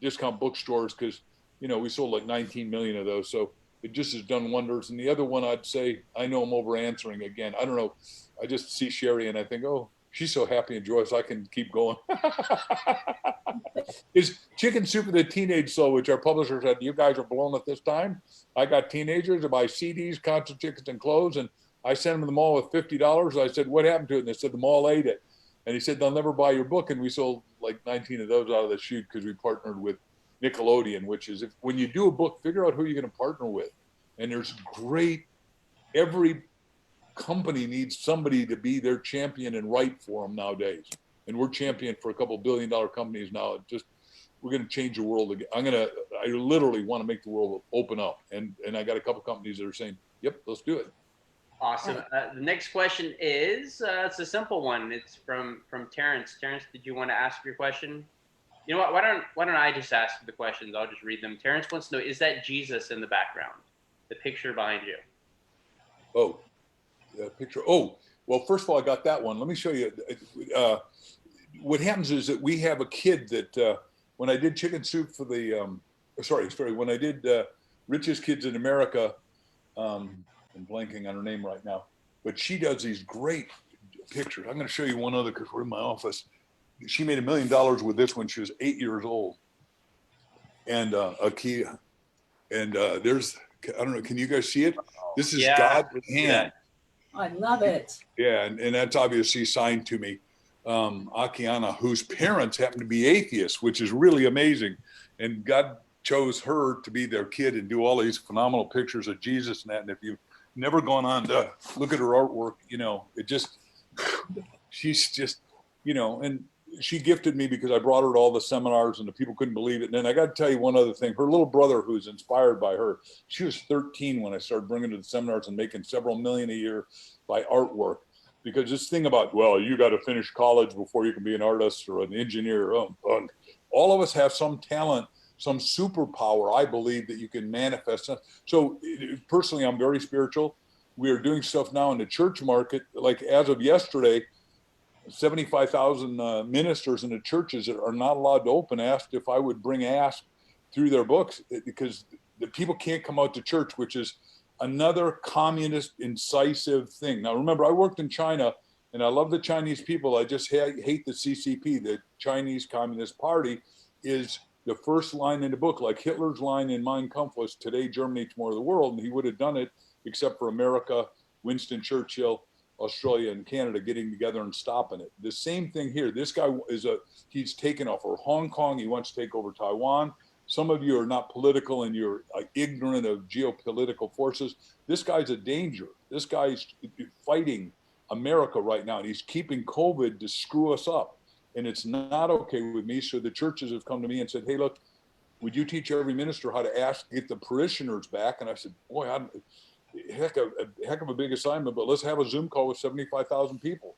S2: discount bookstores because, you know, we sold like 19 million of those. So it just has done wonders. And the other one, I'd say, I know I'm over answering again. I don't know. I just see Cheri and I think, oh, she's so happy and joyous, I can keep going. Is Chicken Soup for the Teenage Soul, which our publisher said, you guys are blown at this time. I got teenagers to buy CDs, concert tickets, and clothes. And I sent them to the mall with $50. I said, what happened to it? And they said, the mall ate it. And he said, they'll never buy your book. And we sold like 19 of those out of the chute because we partnered with Nickelodeon, which is, when you do a book, figure out who you're going to partner with. And there's every company needs somebody to be their champion and write for them nowadays. And we're champion for a couple $1 billion companies now. We're going to change the world again. I literally want to make the world open up. And I got a couple companies that are saying, yep, let's do it.
S3: Awesome. The next question is, it's a simple one. It's from Terrence. Terrence, did you want to ask your question? You know what? Why don't I just ask the questions? I'll just read them. Terrence wants to know, is that Jesus in the background? The picture behind you.
S2: Oh, the picture. Oh, well, first of all, I got that one. Let me show you. What happens is that we have a kid that when I did Chicken Soup for the, when I did Richest Kids in America, I'm blanking on her name right now, but she does these great pictures. I'm going to show you one other because we're in my office. She made $1 million with this when she was 8 years old. And Akia, and there's, I don't know, can you guys see it? This is God's hand.
S1: I love it.
S2: Yeah, and that's obviously signed to me. Akiana, whose parents happen to be atheists, which is really amazing. And God chose her to be their kid and do all these phenomenal pictures of Jesus and that. And if you've never gone on to look at her artwork, you know, she's just, you know, and she gifted me because I brought her to all the seminars and the people couldn't believe it. And then I got to tell you one other thing. Her little brother, who's inspired by her, she was 13 when I started bringing her to the seminars and making several million a year by artwork. Because this thing about, well, you got to finish college before you can be an artist or an engineer. All of us have some talent, some superpower, I believe, that you can manifest. So personally, I'm very spiritual. We are doing stuff now in the church market. Like as of yesterday, 75,000 ministers in the churches that are not allowed to open asked if I would bring Ask through their books, because the people can't come out to church, which is another communist incisive thing. Now, remember, I worked in China and I love the Chinese people. I just hate the CCP. The Chinese Communist Party is the first line in the book, like Hitler's line in Mein Kampf was, today Germany, tomorrow the world. And he would have done it except for America, Winston Churchill, Australia and Canada getting together and stopping it. The same thing here. This guy he's taken over Hong Kong. He wants to take over Taiwan. Some of you are not political and you're ignorant of geopolitical forces. This guy's a danger. This guy's fighting America right now, and he's keeping COVID to screw us up. And it's not okay with me. So the churches have come to me and said, hey, look, would you teach every minister how to get the parishioners back? And I said, boy, heck of a big assignment, but let's have a Zoom call with 75,000 people.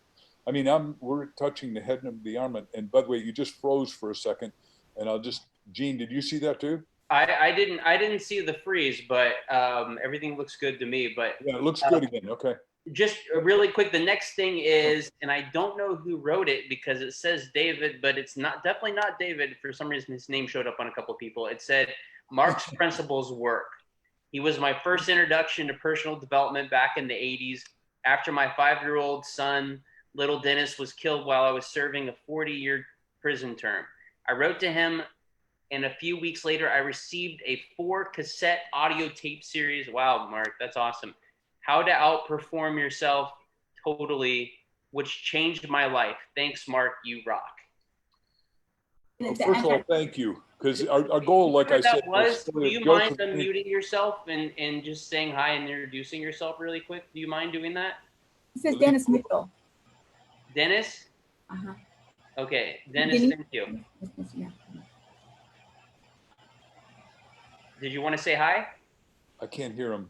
S2: I mean, we're touching the head of the arm. And by the way, you just froze for a second. And I'll just, Gene, did you see that too?
S3: I didn't see the freeze, but everything looks good to me. But
S2: Yeah, it looks good again. Okay.
S3: just really quick, the next thing is, and I don't know who wrote it because it says David, but it's definitely not David. For some reason, his name showed up on a couple of people. It said Mark's principles work. He was my first introduction to personal development back in the 80s. After my 5-year-old son, little Dennis, was killed while I was serving a 40-year prison term. I wrote to him, and a few weeks later, I received a 4-cassette audio tape series. Wow, Mark, that's awesome. How to Outperform Yourself Totally, which changed my life. Thanks, Mark. You rock.
S2: Well, first of all, thank you. Because our goal, like I said,
S3: do you mind unmuting yourself and just saying hi and introducing yourself really quick? Do you mind doing that?
S1: It says Dennis Mitchell.
S3: Dennis?
S1: Uh-huh.
S3: Okay, Dennis, thank you. Did you want to say hi?
S2: I can't hear him.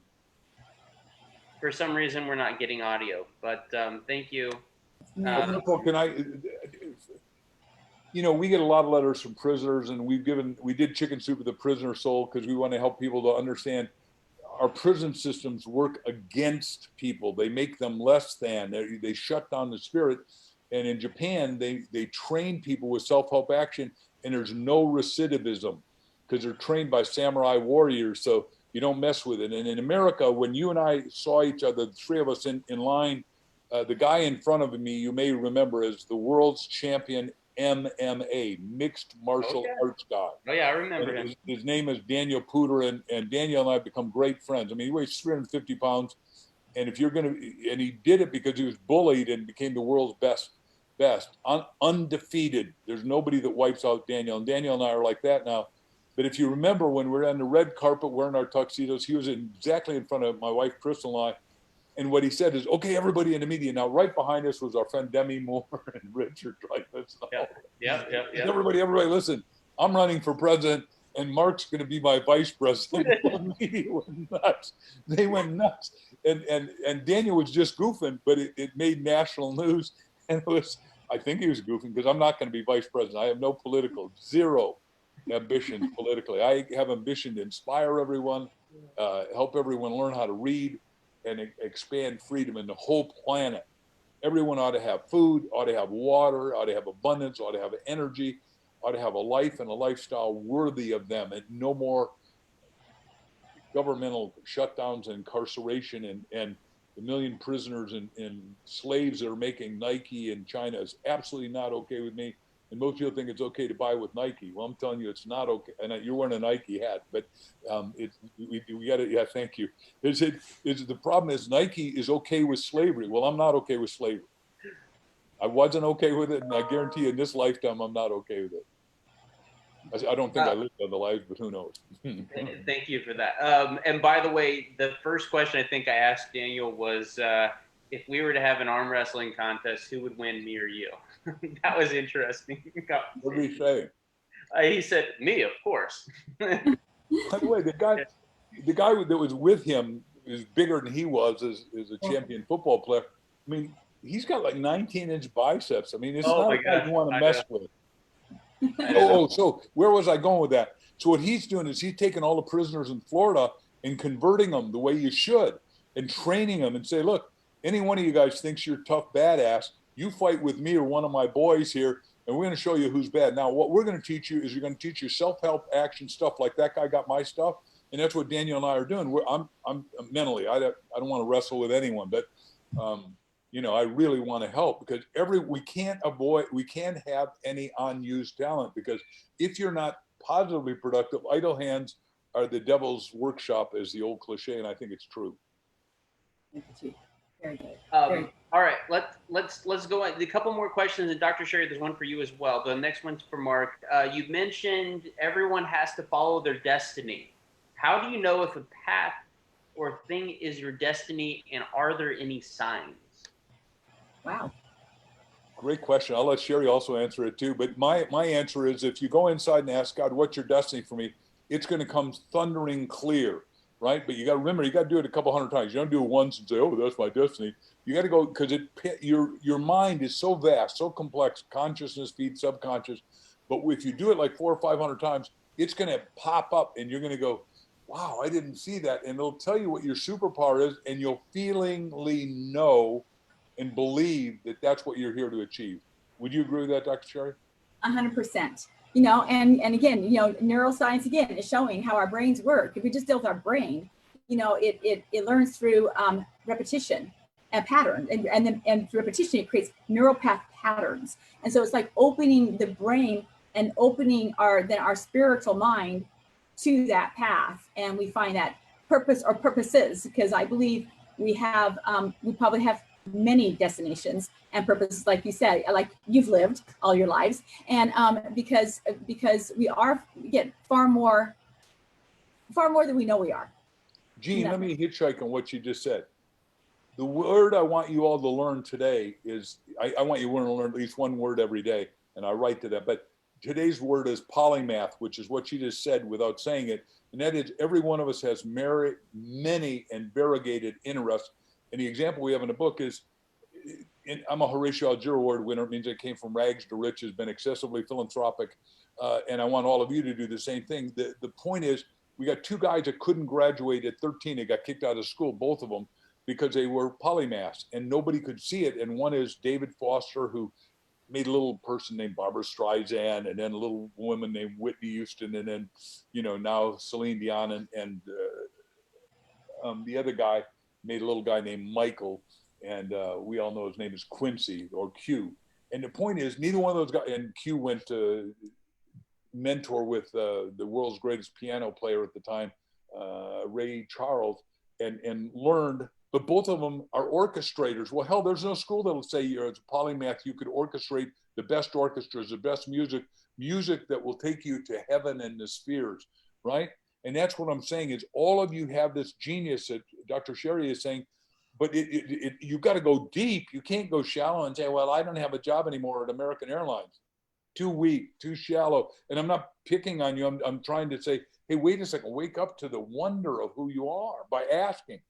S3: For some reason, we're not getting audio, but thank you.
S2: Can I, you know, we get a lot of letters from prisoners, and we did Chicken Soup with the Prisoner Soul because we want to help people to understand our prison systems work against people. They make them less than, they shut down the spirit. And in Japan, they train people with self-help action, and there's no recidivism because they're trained by samurai warriors. So you don't mess with it. And in America, when you and I saw each other, the three of us in line, the guy in front of me, you may remember, is the world's champion MMA, mixed martial arts guy.
S3: Oh yeah, I remember him.
S2: His name is Daniel Puder, and Daniel and I have become great friends. I mean, he weighs 350 pounds. And if you're going to, and he did it because he was bullied and became the world's best, undefeated. There's nobody that wipes out Daniel. And Daniel and I are like that now. But if you remember when we were on the red carpet wearing our tuxedos, he was exactly in front of my wife, Crystal, and I. And what he said is, okay, everybody in the media. Now, right behind us was our friend Demi Moore and Richard Dreyfuss.
S3: Yeah.
S2: Everybody, listen, I'm running for president, and Mark's going to be my vice president. The media went nuts. They went nuts. And Daniel was just goofing, but it made national news. And it was, I think he was goofing because I'm not going to be vice president. I have no zero ambition politically. I have ambition to inspire everyone, help everyone learn how to read, and expand freedom in the whole planet. Everyone ought to have food, ought to have water, ought to have abundance, ought to have energy, ought to have a life and a lifestyle worthy of them, and no more governmental shutdowns and incarceration and the million prisoners and slaves that are making Nike in China is absolutely not okay with me. And most people think it's okay to buy with Nike. Well, I'm telling you, it's not okay. And you're wearing a Nike hat, but we got to, yeah, thank you. The problem is Nike is okay with slavery. Well, I'm not okay with slavery. I wasn't okay with it, and I guarantee you in this lifetime, I'm not okay with it. I don't think I lived on the life, but who knows?
S3: Thank you for that. And by the way, the first question I think I asked Daniel was, if we were to have an arm wrestling contest, who would win, me or you? That was interesting.
S2: What did he say?
S3: He said, me, of course.
S2: By the way, the guy that was with him is bigger than he was as a champion football player. I mean, he's got like 19-inch biceps. I mean, it's not a guy you want to mess with. So where was I going with that? So what he's doing is he's taking all the prisoners in Florida and converting them the way you should and training them and say, look, any one of you guys thinks you're tough badass, you fight with me or one of my boys here, and we're going to show you who's bad. Now, what we're going to teach you is you're going to teach you self-help action stuff like that guy got my stuff, and that's what Daniel and I are doing. I'm mentally, I don't want to wrestle with anyone, but you know, I really want to help because we can't have any unused talent, because if you're not positively productive, idle hands are the devil's workshop, is the old cliche, and I think it's true.
S1: Very good.
S3: All right, let's go on. A couple more questions, and Dr. Cheri, there's one for you as well. The next one's for Mark. You mentioned everyone has to follow their destiny. How do you know if a path or thing is your destiny, and are there any signs?
S1: Wow.
S2: Great question. I'll let Cheri also answer it too. But my answer is, if you go inside and ask God, what's your destiny for me? It's going to come thundering clear, right? But you got to remember, you got to do it a couple hundred times. You don't do it once and say, oh, that's my destiny. You got to go, because your mind is so vast, so complex. Consciousness feeds subconscious. But if you do it like 400 or 500 times, it's going to pop up and you're going to go, wow, I didn't see that. And it'll tell you what your superpower is, and you'll feelingly know and believe that that's what you're here to achieve. Would you agree with that, Dr. Cheri?
S1: 100%. You know, and again, you know, neuroscience again is showing how our brains work. If we just deal with our brain, you know, it learns through repetition and pattern, and through repetition it creates neural patterns. And so it's like opening the brain and opening our spiritual mind to that path, and we find that purpose or purposes, because I believe we probably have many destinations and purposes, like you said, like you've lived all your lives, and because we get far more than we know we are.
S2: Gene, let me hitchhike on what you just said. The word I want you all to learn today is, I want you to learn at least one word every day, and I write to that, but today's word is polymath, which is what you just said without saying it. And that is, every one of us has many and variegated interests. And the example we have in the book is, I'm a Horatio Alger Award winner. It means I came from rags to riches, been excessively philanthropic. And I want all of you to do the same thing. The point is, we got two guys that couldn't graduate at 13. They got kicked out of school, both of them, because they were polymaths and nobody could see it. And one is David Foster, who made a little person named Barbara Streisand, and then a little woman named Whitney Houston, and then, you know, now Celine Dion, and the other guy made a little guy named Michael, and we all know his name is Quincy, or Q. And the point is, neither one of those guys, and Q went to mentor with the world's greatest piano player at the time, Ray Charles, and learned. But both of them are orchestrators. Well, hell, there's no school that'll say you're a polymath. You could orchestrate the best orchestras, the best music that will take you to heaven and the spheres, right? And that's what I'm saying is, all of you have this genius that Dr. Cheri is saying, but you've got to go deep. You can't go shallow and say, well, I don't have a job anymore at American Airlines. Too weak, too shallow. And I'm not picking on you. I'm trying to say, hey, wait a second, wake up to the wonder of who you are by asking.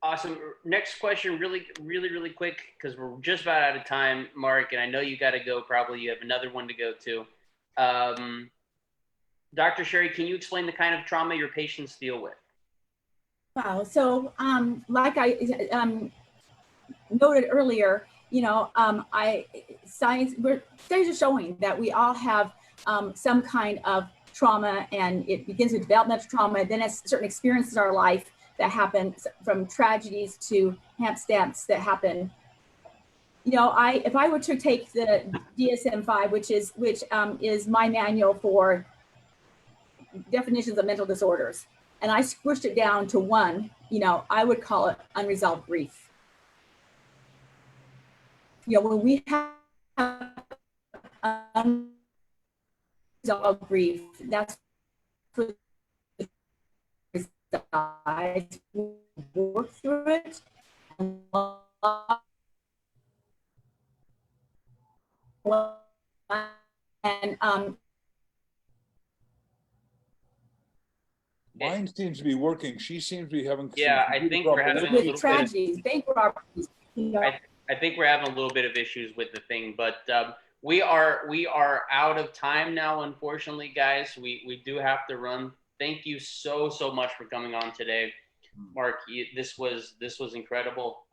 S3: Awesome. Next question, really quick, because we're just about out of time, Mark, and I know you got to go. Probably you have another one to go to. Dr. Cheri, can you explain the kind of trauma your patients deal with?
S1: Wow. So, like I noted earlier, you know, studies are showing that we all have some kind of trauma, and it begins with developmental trauma. Then as certain experiences in our life that happen, from tragedies to happenstance that happen. You know, if I were to take the DSM-5, which is my manual for definitions of mental disorders, and I squished it down to one, you know, I would call it unresolved grief. You know, when we have unresolved grief, that's what work through it. And
S2: mine seems to be working. She seems to be having
S3: I think we're having a little
S1: tragedies, bank robberies. You know.
S3: I think we're having a little bit of issues with the thing, but we are out of time now, unfortunately, guys. We do have to run. Thank you so much for coming on today, Mark. This was incredible.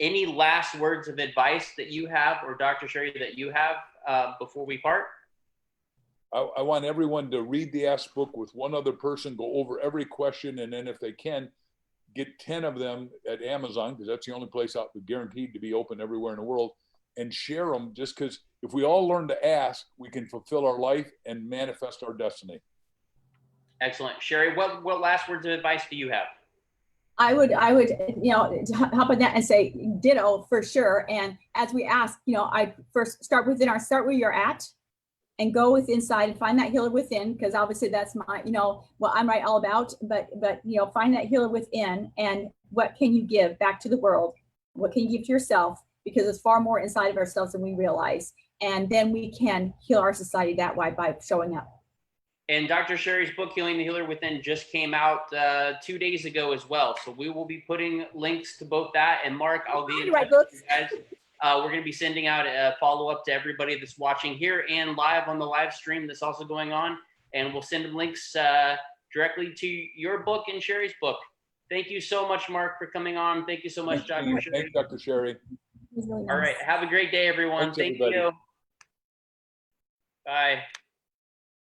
S3: Any last words of advice that you have, or Dr. Cheri that you have before we part?
S2: I want everyone to read the Ask book with one other person, go over every question, and then if they can, get 10 of them at Amazon, because that's the only place out guaranteed to be open everywhere in the world, and share them, just because if we all learn to ask, we can fulfill our life and manifest our destiny.
S3: Excellent. Cheri, what last words of advice do you have?
S1: I would, you know, hop on that and say ditto for sure. And as we ask, you know, I first start where you're at, and go with inside and find that healer within, because obviously that's my, you know, what I'm all about. But you know, find that healer within, and what can you give back to the world? What can you give to yourself? Because there's far more inside of ourselves than we realize, and then we can heal our society that way by showing up.
S3: And Dr. Cheri's book, Healing the Healer Within, just came out 2 days ago as well. So we will be putting links to both that. And Mark, I'll be in touch with you guys. We're going to be sending out a follow-up to everybody that's watching here and live on the live stream that's also going on. And we'll send them links directly to your book and Cheri's book. Thank you so much, Mark, for coming on. Thank you so much, Dr. Cheri.
S2: Thanks, Dr. Cheri.
S1: Really nice.
S3: All right. Have a great day, everyone.
S2: Thanks,
S3: Thank
S2: everybody.
S3: you. Bye.